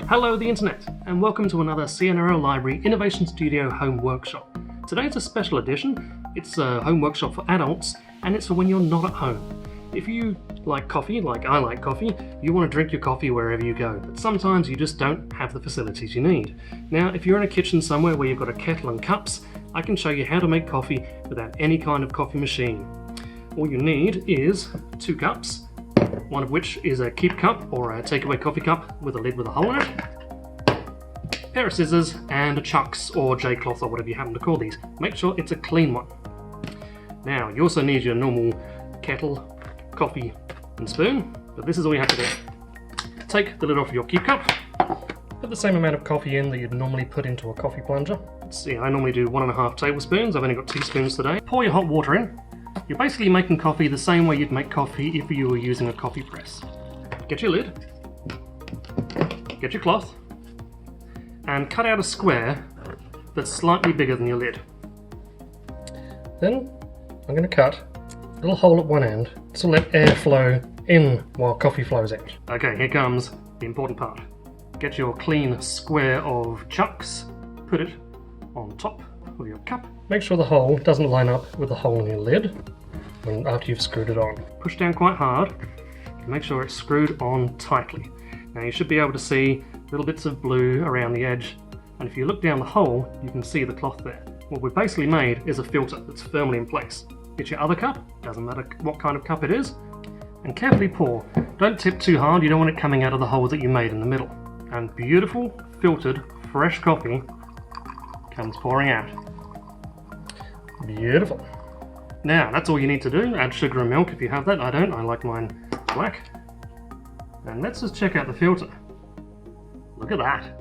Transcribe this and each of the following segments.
Hello the internet, and welcome to another CNRL Library Innovation Studio home workshop. Today's a special edition. It's a home workshop for adults, and it's for when you're not at home. If you like coffee, like I like coffee, you want to drink your coffee wherever you go, but sometimes you just don't have the facilities you need. Now, if you're in a kitchen somewhere where you've got a kettle and cups, I can show you how to make coffee without any kind of coffee machine. All you need is 2 cups, one of which is a keep cup or a takeaway coffee cup with a lid with a hole in it, a pair of scissors, and a chucks or J-cloth or whatever you happen to call these. Make sure it's a clean one. Now, you also need your normal kettle, coffee and spoon, but this is all you have to do. Take the lid off your keep cup, put the same amount of coffee in that you'd normally put into a coffee plunger. Let's see, I normally do 1.5 tablespoons, I've only got 2 spoons today. Pour your hot water in. You're basically making coffee the same way you'd make coffee if you were using a coffee press. Get your lid, get your cloth, and cut out a square that's slightly bigger than your lid. Then I'm going to cut a little hole at one end to let air flow in while coffee flows out. Okay, here comes the important part. Get your clean square of chucks, put it on top of your cup. Make sure the hole doesn't line up with the hole in your lid after you've screwed it on. Push down quite hard and make sure it's screwed on tightly. Now you should be able to see little bits of blue around the edge, and if you look down the hole you can see the cloth there. What we've basically made is a filter that's firmly in place. Get your other cup, doesn't matter what kind of cup it is, and carefully pour. Don't tip too hard, you don't want it coming out of the hole that you made in the middle. And beautiful, filtered, fresh coffee comes pouring out. Beautiful. Now, that's all you need to do. Add sugar and milk if you have that. I don't, I like mine black. And let's just check out the filter. Look at that.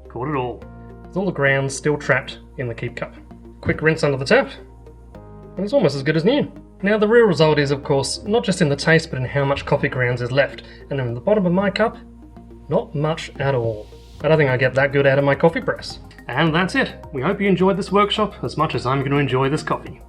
Caught it all. With all the grounds still trapped in the keep cup. Quick rinse under the tap, and it's almost as good as new. Now, the real result is, of course, not just in the taste, but in how much coffee grounds is left. And in the bottom of my cup, not much at all. I don't think I get that good out of my coffee press. And that's it. We hope you enjoyed this workshop as much as I'm going to enjoy this coffee.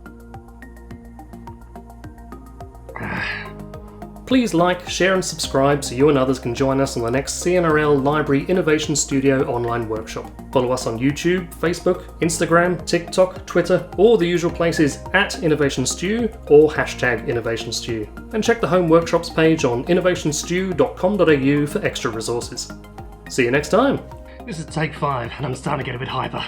Please like, share and subscribe so you and others can join us on the next CNRL Library Innovation Studio online workshop. Follow us on YouTube, Facebook, Instagram, TikTok, Twitter, or the usual places at Innovation Stew or #InnovationStew. And check the home workshops page on innovationstew.com.au for extra resources. See you next time. This is take 5 and I'm starting to get a bit hyper.